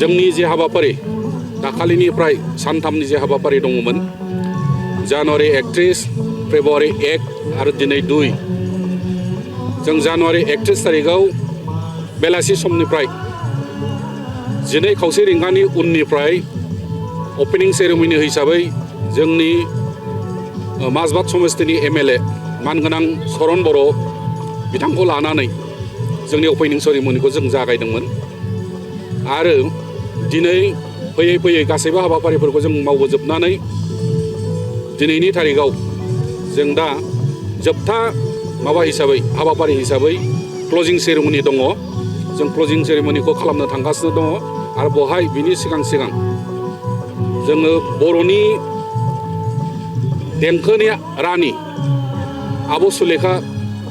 जोंनि जे हाबाफारि दाखालिनिफ्राय सानथामनि जे हाबाफारि दङमोन जानुवारि 31 फेब्रुवारि 1 आरो दिनै 2 जों जानुवारि 31 तारिखआव बेलासि समनिफ्राय 12:30 रिंगानि उननिफ्राय अपेनिं सेरेमनि हिसाबै जोंनि माजबाद समस्तिनि MLA मानगोनां सरन बर' बिथांखौ लानानै जोंनि अपेनिं सेरेमनिखौ जों जागायदोंमोन आरो दिनै फैयै फैयै गासैबो हाबाफारिफोरखौ जों मावबोजोबनानै दिनैनि तारिखआव जों दा जोबथा हाबाफारि हिसाबै क्लजिं सेरेमनि दङ। जों क्लजिं सेरेमनिखौ खालामनो थांगासिनो दङ आरो बेवहाय बिनि सिगां जोङो बर'नि देंखोनि रानि आब' सुलेखा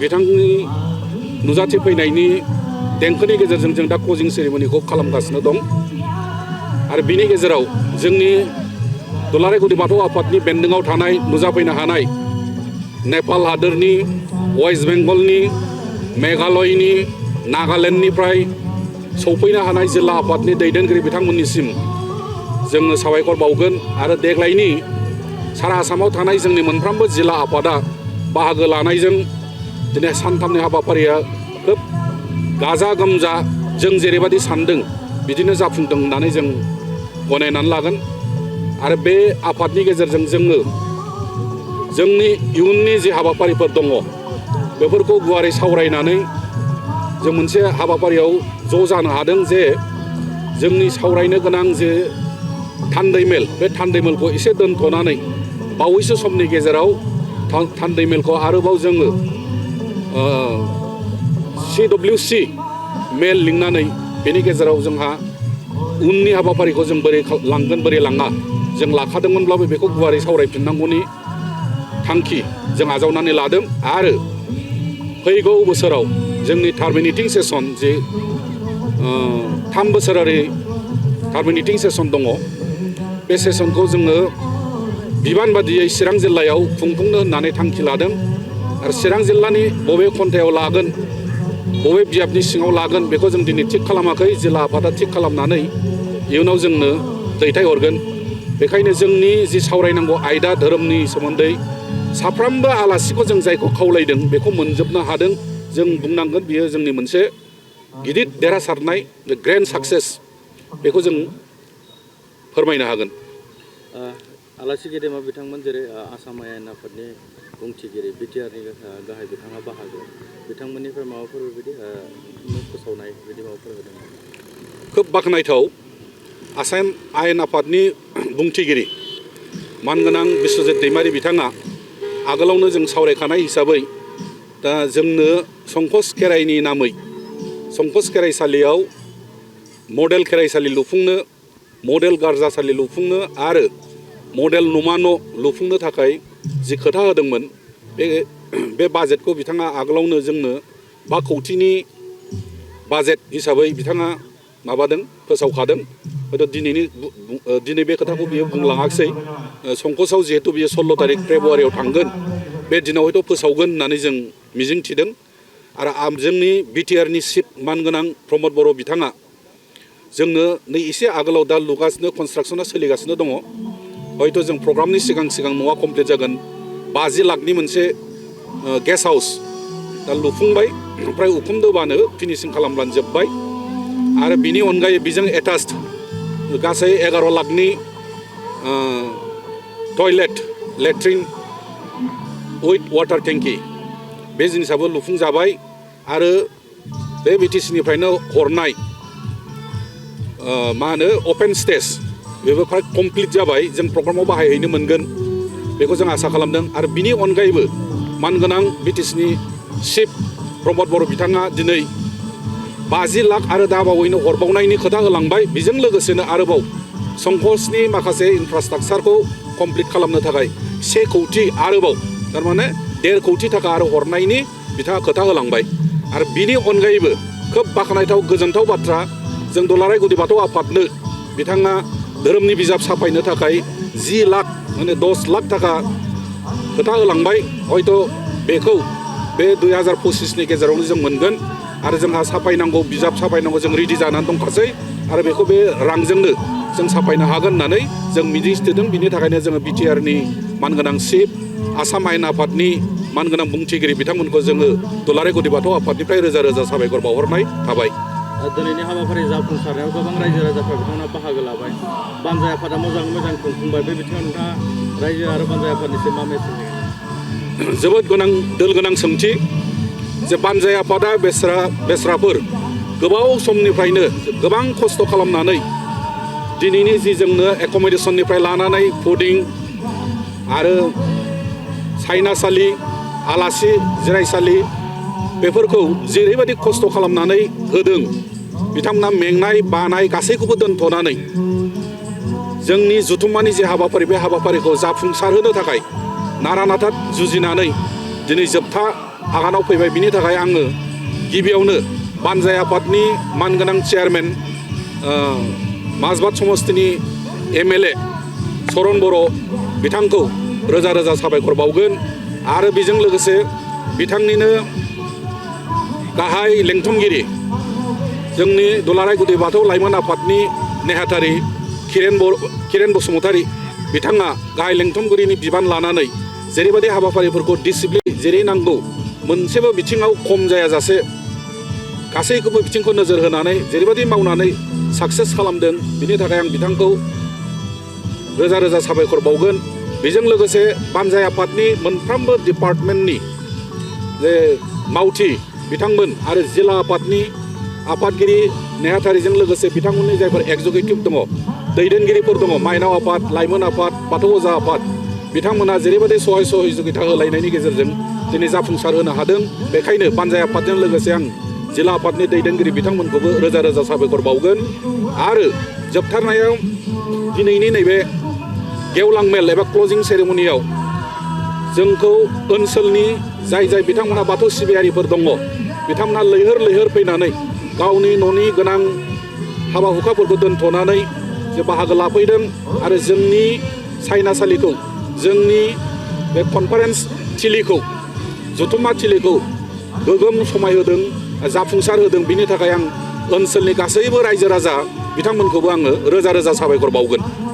बिथांनि नुजाथिफैनायनि देंखोनि गेजेरजों जों दा क्लजिं सेरेमनिखौ खालामगासिनो दं आरो बिनि गेजेराव जोंनि दुलाराय गुदि बाथौ आफादनि बेन्दोङाव थानाय नुजाफैनो हानाय नेपाल हादोरनि वेस्ट बेंगलनि मेघालयनि नागालेण्डनिफ्राय सौफैनो हानाय जिल्ला आफादनि दैदेनगिरि बिथांमोननिसिम जोङो साबायखर बावगोन आरो देग्लायनि सारा आसामाव थानाय जोंनि मोनफ्रोमबो जिल्ला आफादा बाहागो लानायजों दिनै सानथामनि हाबाफारिया खोब गाजा गोमजा जों जेरैबायदि सानदों बिदिनो जाफुंदों होननानै जों गनायनानै लागोन आरो बे आफादनि गेजेरजों जोङो जोंनि इयुननि जे हाबाफारिफोर दङ बेफोरखौ गुवारै सावरायनानै जों मोनसे हाबाफारियाव ज' जानो हादों जे जोंनि सावरायनो गोनां जे थान्दै मेल बे थान्दै मेलखौ एसे दोनथ'नानै बावैसो समनि गेजेराव थान्दै मेलखौ आरोबाव जोङो CWC मेल लिंनानै बेनि गेजेराव जोंहा उननि हाबाफारिखौ जों बोरै लांगोन बोरै लाङा जों लाखादोंमोनब्लाबो बेखौ गुवारै सावरायफिननांगौनि थांखि जों आजावनानै लादों आरो फैगौ बोसोराव जोंनि टार्मिनेटिं सेसन जे 3 बोसोरारि टार्मिनेटिं सेसन दङ बे सेसनखौ जोङो बिबान बादियै चिरां जिल्लायाव खुंफुंनो होननानै थांखि लादों आरो चिरां जिल्लानि बबे खन्थायाव लागोन बबे बियाबनि सिङाव लागोन बेखौ जों दिनै थिग खालामाखै जिल्ला आफादा थिग खालामनानै इयुनाव जोंनो दैथायहरगोन। बेखायनो जोंनि जि सावरायनांगौ आयदा धोरोमनि सोमोन्दै साफ्रोमबो आलासिखौ जों जायखौ खावलायदों बेखौ मोनजोबनो हादों। जों बुंनांगोन बियो जोंनि मोनसे गिदिर देरहासारनाय ग्रेन्ड साक्सेस बेखौ जों फोरमायनो हागोन। आलासि गेदेमा बिथांमोन जेरै आसाम आयेन आफादनि बुंथिगिरि BTRनि गाहाय बिथाङा बाहागो बिथांमोननिफ्राय माबाफोर बेबायदि फोसावनाय बिदि माबाफोर होदों? खोब बाख्नायथाव आसाम आयेन आफादनि बुंथिगिरि मानगोनां बिस्वजित दैमारि बिथाङा आगोलावनो जों सावरायखानाय हिसाबै दा जोंनो संकस खेराइनि नामै संकस खेराइसालियाव मडेल खेराइसालि लुफुंनो मडेल गारजासालि लुफुंनो आरो मडेल नमा न' लुफुंनो थाखाय जि खोथा होदोंमोन बे बाजेटखौ बिथाङा आगोलावनो जोंनो 5 कौटिनि बाजेट हिसाबै बिथाङा फोसावखादों। हयथ' दिनै बे खोथाखौ बियो बुंलाङाखिसै संकसआव जिहेतु बियो 16 तारिख फेब्रुवारियाव थांगोन बे दिनाव हयथ' फोसावगोन होननानै जों मिजिं थिदों आरो जोंनि BTRनि चिफ मानगोनां प्रमद बर' बिथाङा जोंनो नै एसे आगोलाव दा लुगासिनो कनस्ट्राक्सना सोलिगासिनो दङ हयथ' जों प्रग्रामनि सिगां न'आ कमप्लिट जागोन 50 लाखनि मोनसे गेस्ट हाउस दा लुफुंबाय ओमफ्राय उखुमदोबानो फिनिशिं खालामब्लानो जोब्बाय आरो बिनि अनगायै बेजों एटाच्ड गासै 11 लाखनि टयलेट लेट्रिन उइथ वाटार टेंकि बे जिनिसाबो लुफुंजाबाय आरो बे BTCनिफ्रायनो हरनाय अपेन स्टेज बेबो फ्राय कमप्लिट जाबाय। जों प्रग्रामाव बाहायहैनो मोनगोन बेखौ जों आसा खालामदों आरो बिनि अनगायैबो मानगोनां BTCनि चिफ प्रमद बर' बिथाङा दिनै 50 लाख आरो दाबावैनो हरबावनायनि खोथा होलांबाय। बेजों लोगोसेनो आरोबाव संकसनि माखासे इनफ्रास्ट्राक्चारखौ कमप्लिट खालामनो थाखाय 1 कौटि आरोबाव थारमाने 1.5 कौटि थाखा आरो हरनायनि बिथाङा खोथा होलांबाय आरो बिनि अनगायैबो खोब बाख्नायथाव गोजोनथाव बाथ्रा जों दुलाराय गुदि बाथौ आफादनो बिथाङा धोरोमनि बिजाब साफायनो थाखाय 10 लाख माने 10 लाख थाखा खोथा होलांबाय। हयथ' बेखौ बे 2025नि गेजेरावनो जों मोनगोन आरो जोंहा साफायनांगौ बिजाब साफायनांगौ जों रेडि जानानै दंखासै आरो बेखौ बे रांजोंनो जों साफायनो हागोन होननानै जों मिजिंथिदों। बिनि थाखायनो जोङो बिटिआरनि मानगोनां चिफ आसाम आयेन आफादनि मानगोनां बुंथिगिरि बिथांमोनखौ जोङो दुलाराय गुदि बाथौ आफादनिफ्राय रोजा रोजा साबायखर बावहरनाय थाबाय। दिनैनि हाबाफारि जाफुंसारनायाव गोबां रायजो राजाफ्रा बिथांमोना बाहागो लाबाय। बानजाय आफादा मोजाङै मोजां खुंफुंबाय। बे बिथिङाव नोंथाङा रायजो आरो बानजाय आफादनिसिम मा मेसेज होगोन? जोबोद दोल गोनां सोंथि जे बानजाय आफादा बेस्राफोर गोबाव समनिफ्रायनो गोबां खस्थ' खालामनानै दिनैनि जि जोंनो एक'मडेसननिफ्राय लानानै फुडिं आरो सायनासालि आलासि जिरायसालि बेफोरखौ जेरैबायदि खस्थ' खालामनानै होदों बिथांमोना मेंनाय बानाय गासैखौबो दोनथ'नानै जोंनि जुथुम्मानि जे हाबाफारि बे हाबाफारिखौ जाफुंसारहोनो थाखाय नारा नाथा जुजिनानै दिनै जोबथा आगानाव फैबाय। बिनि थाखाय आङो गिबियावनो बानजाय आफादनि मानगोनां चेयारमेन माजबाद समस्तिनि MLA चरन बर' बिथांखौ रोजा रोजा साबायखर बावगोन आरो बेजों लोगोसे बिथांनिनो गाहाय लेंथुमगिरि जोंनि दुलाराय गुदि बाथौ लाइमोन आफादनि नेहाथारि किरेन बसुमतारी बिथाङा गाहाय लेंथुमगिरिनि बिबान लानानै जेरैबायदि हाबाफारिफोरखौ डिसिप्लिन जेरै नांगौ मोनसेबो बिथिङाव खम जायाजासे गासैखौबो बिथिंखौ नोजोर होनानै जेरैबायदि मावनानै साक्सेस खालामदों। बिनि थाखाय आं बिथांखौ रोजा रोजा साबायखर बावगोन। बेजों लोगोसे बानजाय आफादनि मोनफ्रोमबो डिपार्टमेन्टनि जे मावथि बिथांमोन आरो जिल्ला आफादनि आफादगिरि नेहाथारिजों लोगोसे बिथांमोननि जायफोर एक्जिकिउटिभ दङ दैदेनगिरिफोर दङ माइनाव आफाद लाइमोन आफाद बाथौ अजा आफाद बिथांमोना जेरैबायदि सहाय सहजुगिता होलायनायनि गेजेरजों दिनै जाफुंसार होनो हादों। बेखायनो बानजाय आफादजों लोगोसे आं जिल्ला आफादनि दैदेनगिरि बिथांमोनखौबो रोजा रोजा साबायखर बावगोन आरो जोबथारनायाव दिनैनि नैबे गेवलां मेल एबा क्लजिं सेरेमनियाव जोंखौ ओनसोलनि जाय बिथांमोना बाथौ सिबियारिफोर दङ बिथांमोना लैहोर फैनानै गावनि न'नि गोनां हाबा हुखाफोरखौ दोनथ'नानै जे बाहागो लाफैदों आरो जोंनि सायनासालिखौ जोंनि बे कनफारेन्स थिलिखौ जथुम्मा थिलिखौ गोगोम समायहोदों जाफुंसार होदों। बिनि थाखाय आं ओनसोलनि गासैबो रायजो राजा बिथांमोनखौबो आङो रोजा रोजा साबायखर बावगोन।